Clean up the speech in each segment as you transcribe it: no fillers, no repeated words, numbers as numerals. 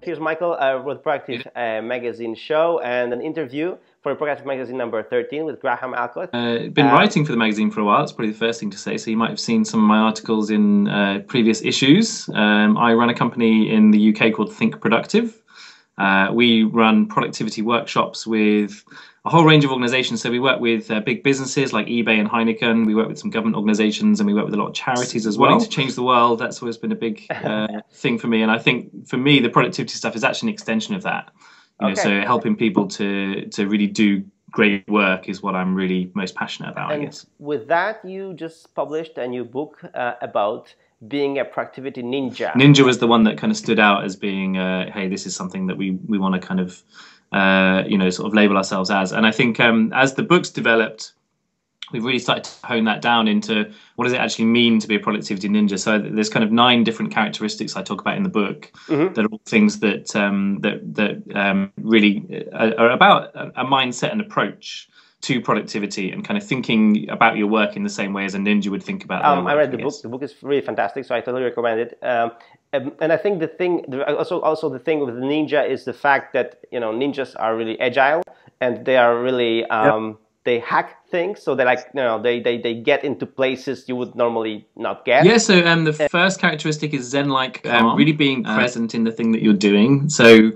Here's Michael with Productive Magazine show and an interview for Productive Magazine number 13 with Graham Allcott. Been writing for the magazine for a while. It's probably the first thing to say. So you might have seen some of my articles in previous issues. I run a company in the UK called Think Productive. We run productivity workshops with a whole range of organizations. So we work with big businesses like eBay and Heineken. We work with some government organizations, and we work with a lot of charities as well. Wanting to change the world, that's always been a big thing for me. And I think for me, the productivity stuff is actually an extension of that. You know, so helping people to really do great work is what I'm really most passionate about, I guess. With that, you just published a new book about being a productivity ninja. Ninja was the one that kind of stood out as being, hey, this is something that we want to kind of, sort of label ourselves as. And I think as the book's developed, we've really started to hone that down into what does it actually mean to be a productivity ninja. So there's kind of 9 different characteristics I talk about in the book that are all things that really are about a mindset and approach to productivity and kind of thinking about your work in the same way as a ninja would think about their work. I read the book. The book is really fantastic, so I totally recommend it. And I think the thing, also the thing with the ninja is the fact that ninjas are really agile and they are really they hack things, so they they get into places you would normally not get. Yeah. So the first characteristic is zen-like, really being present in the thing that you're doing. So.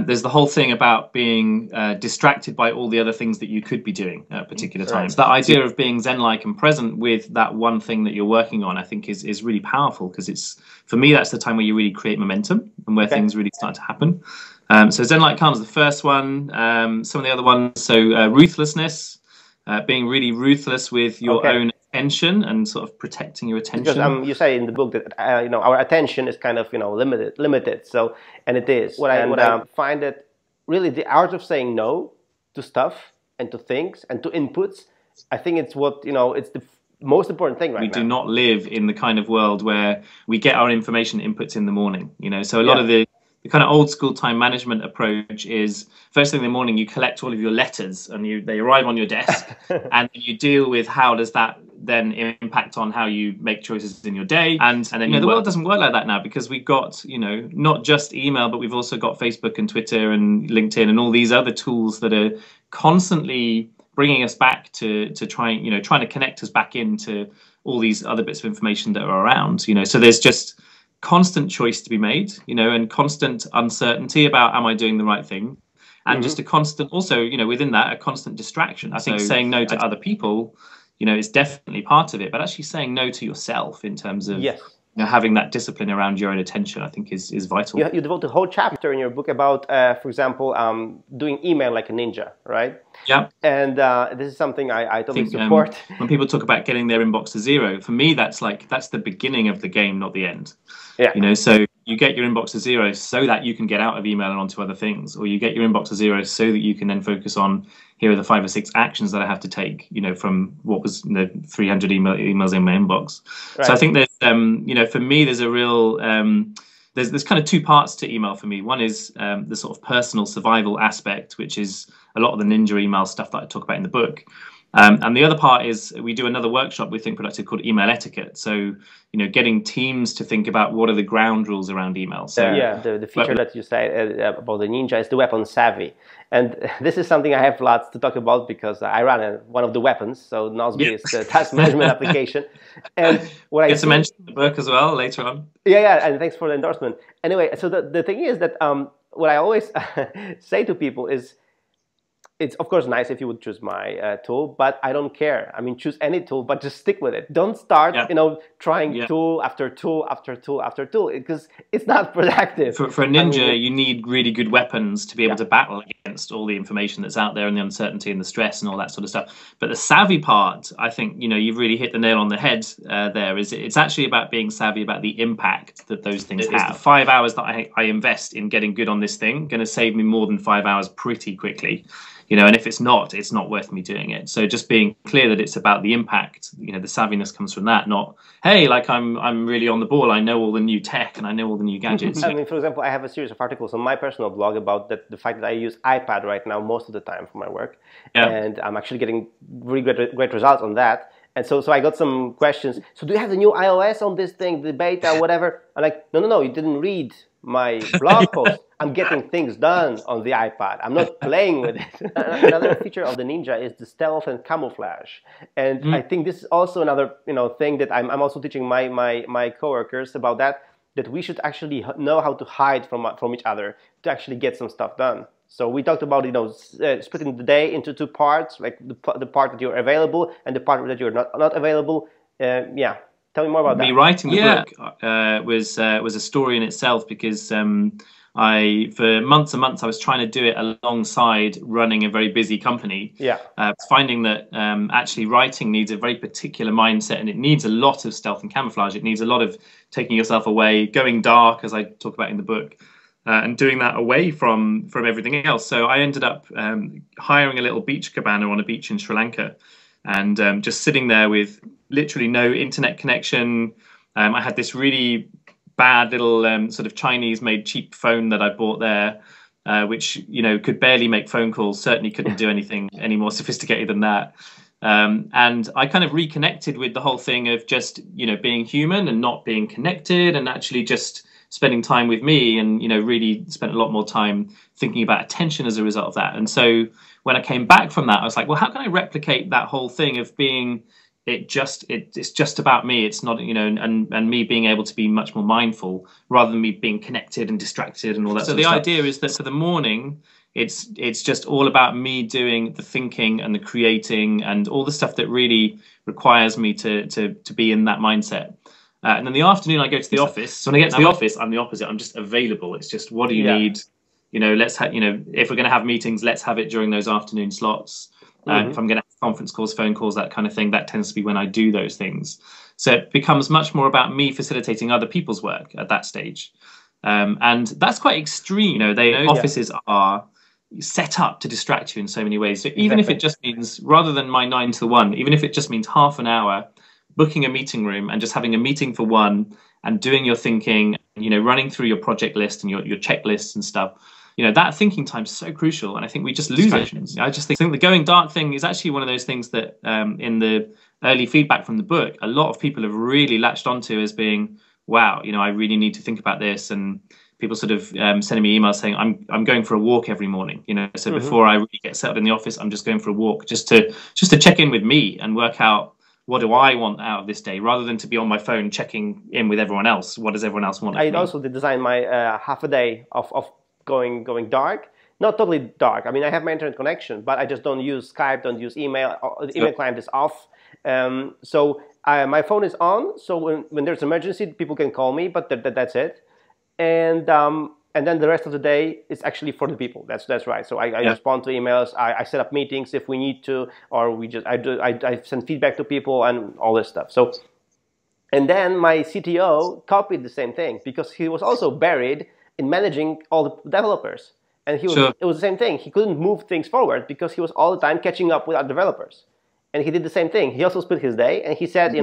There's the whole thing about being distracted by all the other things that you could be doing at particular times. That idea of being zen-like and present with that one thing that you're working on, I think is really powerful, because for me, that's the time where you really create momentum and where things really start to happen. So zen-like comes the first one. Some of the other ones, so ruthlessness, being really ruthless with your own attention and sort of protecting your attention. Because you say in the book that our attention is kind of limited. So, and it is. What I find that really the art of saying no to stuff and to things and to inputs, I think it's what it's the most important thing right now. We do not live in the kind of world where we get our information inputs in the morning. So a lot of the kind of old school time management approach is first thing in the morning you collect all of your letters and they arrive on your desk and you deal with how does that then impact on how you make choices in your day, and then the world doesn't work like that now, because we've got not just email, but we've also got Facebook and Twitter and LinkedIn and all these other tools that are constantly bringing us back to trying to connect us back into all these other bits of information that are around. So there's just constant choice to be made, and constant uncertainty about am I doing the right thing, and just a constant, also within that, a constant distraction. I think saying no to other people is definitely part of it, but actually saying no to yourself in terms of having that discipline around your own attention, I think is vital. You devote a whole chapter in your book about, for example, doing email like a ninja, right? Yeah. And this is something I totally support. When people talk about getting their inbox to zero, for me that's the beginning of the game, not the end. Yeah. So you get your inbox to zero so that you can get out of email and onto other things, or you get your inbox to zero so that you can then focus on, here are the 5 or 6 actions that I have to take, from what was 300 emails in my inbox. Right. So I think there's, for me, there's a real, there's kind of 2 parts to email for me. One is the sort of personal survival aspect, which is a lot of the ninja email stuff that I talk about in the book. And the other part is we do another workshop with Think Productive called email etiquette. So, getting teams to think about what are the ground rules around email. So the feature that you said about the ninja is the weapon savvy. And this is something I have lots to talk about because I run one of the weapons. So Nozbe is the task management application. And what I get to mention the book as well later on. Yeah, and thanks for the endorsement. Anyway, so the thing is that what I always say to people is, it's of course nice if you would choose my tool, but I don't care. I mean, choose any tool, but just stick with it. Don't start, trying tool after tool after tool after tool, because it's not productive. For a ninja, you need really good weapons to be able to battle against all the information that's out there and the uncertainty and the stress and all that sort of stuff. But the savvy part, I think, you've really hit the nail on the head there. It's actually about being savvy about the impact that those things have. The 5 hours that I invest in getting good on this thing going to save me more than 5 hours pretty quickly. And if it's not worth me doing it. So just being clear that it's about the impact, the savviness comes from that, not, hey, like I'm really on the ball. I know all the new tech and I know all the new gadgets. I mean, for example, I have a series of articles on my personal blog about the fact that I use iPad right now most of the time for my work. Yeah. And I'm actually getting really great results on that. And so I got some questions. So do you have the new iOS on this thing, the beta, whatever? I'm like, no, you didn't read my blog post. I'm getting things done on the iPad. I'm not playing with it. Another feature of the Ninja is the stealth and camouflage. And I think this is also another thing that I'm also teaching my coworkers about that we should actually know how to hide from each other to actually get some stuff done. So we talked about splitting the day into two parts, like the part that you're available and the part that you're not available. Yeah, tell me more about that. Me writing the book was a story in itself, because for months and months I was trying to do it alongside running a very busy company. Yeah, finding that actually writing needs a very particular mindset, and it needs a lot of stealth and camouflage. It needs a lot of taking yourself away, going dark, as I talk about in the book. And doing that away from everything else. So I ended up hiring a little beach cabana on a beach in Sri Lanka, and just sitting there with literally no internet connection. I had this really bad little sort of Chinese-made cheap phone that I bought there, which could barely make phone calls. Certainly couldn't do anything any more sophisticated than that. And I kind of reconnected with the whole thing of just being human and not being connected, and actually just spending time with me, and really spent a lot more time thinking about attention as a result of that. And so when I came back from that, I was like, well, how can I replicate that whole thing of being it's just about me? It's not, and me being able to be much more mindful rather than me being connected and distracted and all that. So the idea is that for the morning, it's just all about me doing the thinking and the creating and all the stuff that really requires me to be in that mindset. And then the afternoon I go to the office. So when I get to the office, I'm the opposite. I'm just available. It's just, what do you need? Let's have, if we're going to have meetings, let's have it during those afternoon slots. If I'm going to have conference calls, phone calls, that kind of thing, that tends to be when I do those things. So it becomes much more about me facilitating other people's work at that stage. And that's quite extreme. Offices are set up to distract you in so many ways. So even if it just means, rather than my 9 to 1, even if it just means half an hour, booking a meeting room and just having a meeting for one and doing your thinking, running through your project list and your checklists and stuff, that thinking time is so crucial. And I think we just lose it. I just think the going dark thing is actually one of those things that in the early feedback from the book, a lot of people have really latched onto as being, wow, I really need to think about this. And people sort of sending me emails saying, I'm going for a walk every morning. So before I really get settled in the office, I'm just going for a walk just to check in with me and work out, what do I want out of this day, rather than to be on my phone checking in with everyone else. What does everyone else want? I also did design my half a day of going dark. Not totally dark. I mean, I have my internet connection, but I just don't use Skype, don't use email. The email client is off. So my phone is on. So when there's an emergency, people can call me, but that's it. And then the rest of the day is actually for the people. That's right. So I respond to emails. I set up meetings if we need to, or I send feedback to people and all this stuff. So, and then my CTO copied the same thing, because he was also buried in managing all the developers, and it was the same thing. He couldn't move things forward because he was all the time catching up with our developers, and he did the same thing. He also split his day, and he said,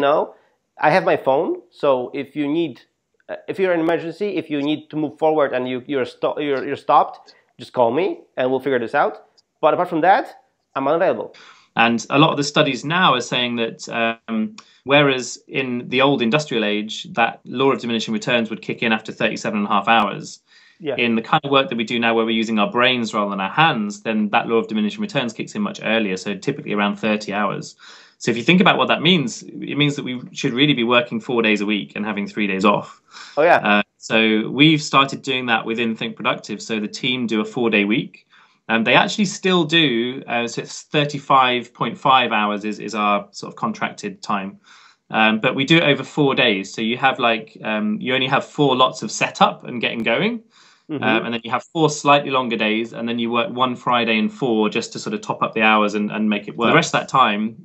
I have my phone, so if you're in an emergency, if you need to move forward and you're stopped, just call me and we'll figure this out. But apart from that, I'm unavailable. And a lot of the studies now are saying that whereas in the old industrial age, that law of diminishing returns would kick in after 37.5 hours. In the kind of work that we do now, where we're using our brains rather than our hands, then that law of diminishing returns kicks in much earlier, so typically around 30 hours. So if you think about what that means, it means that we should really be working 4 days a week and having 3 days off. Oh, yeah. So we've started doing that within Think Productive. So the team do a 4-day week. They actually still do, so it's 35.5 hours is our sort of contracted time. But we do it over 4 days. So you have you only have 4 lots of setup and getting going. And then you have 4 slightly longer days, and then you work 1 Friday and 4 just to sort of top up the hours and make it work. For the rest of that time,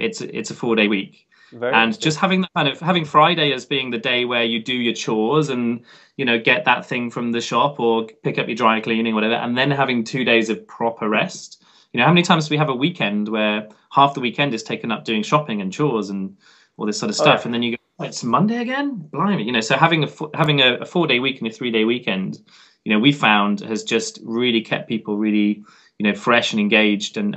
it's a 4-day week. And just having that having Friday as being the day where you do your chores and get that thing from the shop or pick up your dry cleaning, whatever, and then having 2 days of proper rest. How many times do we have a weekend where half the weekend is taken up doing shopping and chores and all this sort of stuff, and then you go, it's Monday again, blimey, So having a 4-day week and a 3-day weekend, we found has just really kept people really, fresh and engaged, and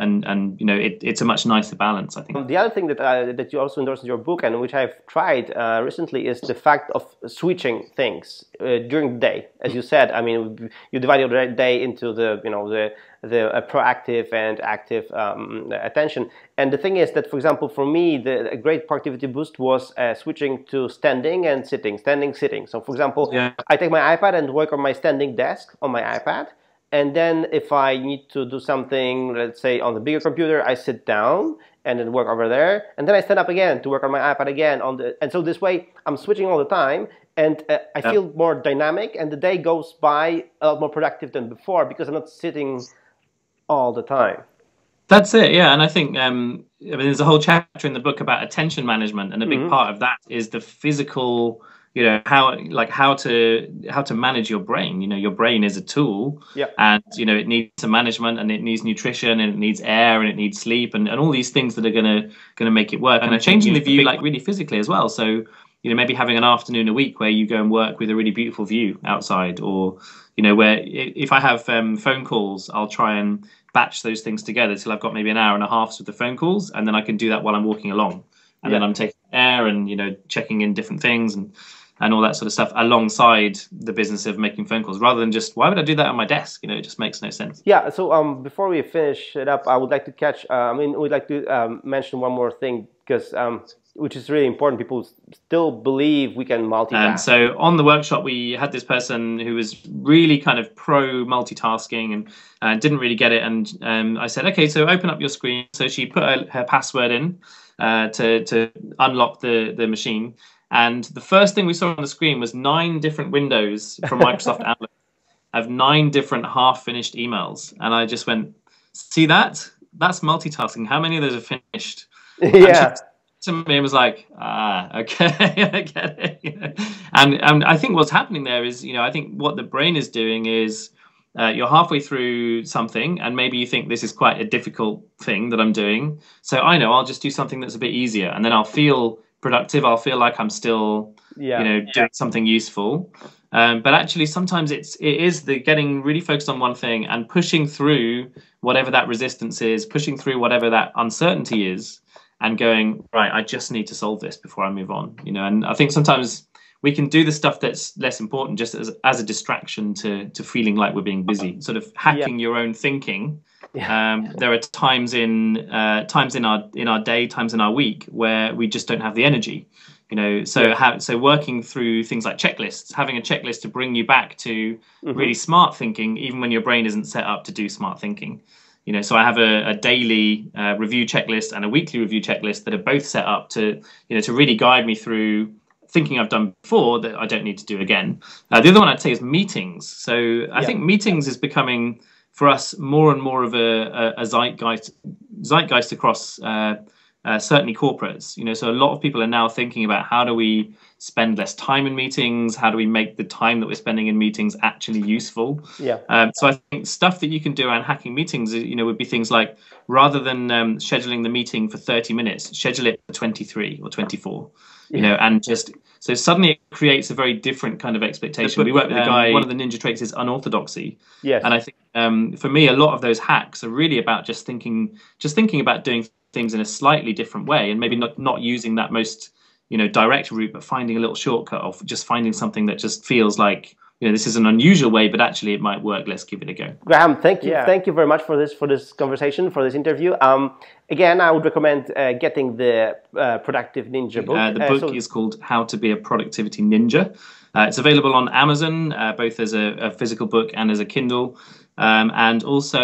it's a much nicer balance, I think. The other thing that you also endorse in your book, and which I've tried recently, is the fact of switching things during the day. As you said, I mean, you divide your day into the proactive and active attention. And the thing is that, for example, for me, a great productivity boost was switching to standing and sitting, standing, sitting. So, for example, I take my iPad and work on my standing desk on my iPad. And then if I need to do something, let's say on the bigger computer, I sit down and then work over there. And then I stand up again to work on my iPad again. And so this way, I'm switching all the time. And I feel more dynamic. And the day goes by a lot more productive than before because I'm not sitting all the time. That's it, yeah. And I think there's a whole chapter in the book about attention management, and a big part of that is the physical, how to manage your brain. Your brain is a tool, and it needs some management, and it needs nutrition, and it needs air, and it needs sleep, and all these things that are gonna make it work. And changing the view, like really physically as well. So maybe having an afternoon a week where you go and work with a really beautiful view outside, or where if I have phone calls, I'll try and batch those things together till I've got maybe an hour and a half with the phone calls, and then I can do that while I'm walking along, and then I'm taking air and checking in different things and all that sort of stuff alongside the business of making phone calls, rather than just, why would I do that on my desk? It just makes no sense. Yeah. So before we finish it up, I would like to we'd like to mention one more thing, because which is really important. People still believe we can multitask. And so on the workshop, we had this person who was really kind of pro multitasking and didn't really get it. And I said, okay, so open up your screen. So she put her password in to unlock the machine. And the first thing we saw on the screen was 9 different windows from Microsoft Outlook of 9 different half-finished emails. And I just went, see that? That's multitasking. How many of those are finished? Yeah. To me, it was like, okay, I get it. And I think what's happening there is, I think what the brain is doing is you're halfway through something, and maybe you think this is quite a difficult thing that I'm doing. So I know I'll just do something that's a bit easier, and then I'll feel productive. I'll feel like I'm still, doing something useful. But actually, sometimes it is the getting really focused on one thing and pushing through whatever that resistance is, pushing through whatever that uncertainty is, and going, right, I just need to solve this before I move on. And I think sometimes we can do the stuff that's less important just as a distraction to feeling like we're being busy, sort of hacking your own thinking. There are times in our day, times in our week where we just don't have the energy. So working through things like checklists, having a checklist to bring you back to really smart thinking, even when your brain isn't set up to do smart thinking. So I have a daily review checklist and a weekly review checklist that are both set up to really guide me through thinking I've done before that I don't need to do again. The other one I'd say is meetings. So I think meetings is becoming for us more and more of a zeitgeist across certainly corporates. So a lot of people are now thinking about, how do we spend less time in meetings? How do we make the time that we're spending in meetings actually useful? So I think stuff that you can do around hacking meetings, would be things like, rather than scheduling the meeting for 30 minutes, schedule it for 23 or 24. And just so suddenly it creates a very different kind of expectation. We work with a guy. One of the ninja traits is unorthodoxy. And I think for me, a lot of those hacks are really about just thinking about doing things in a slightly different way, and maybe not using that most direct route, but finding a little shortcut of just finding something that just feels like, this is an unusual way, but actually it might work. Let's give it a go. Graham, thank you. Thank you very much for this conversation, for this interview. Again, I would recommend getting the Productive Ninja book. The book is called How to Be a Productivity Ninja. It's available on Amazon, both as a physical book and as a Kindle. And also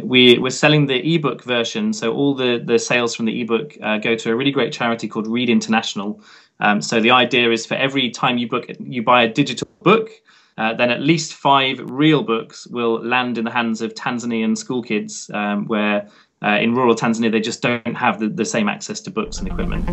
we're selling the ebook version. So all the sales from the ebook go to a really great charity called Read International. So the idea is, for every time you buy a digital book, then at least 5 real books will land in the hands of Tanzanian school kids, where in rural Tanzania they just don't have the same access to books and equipment.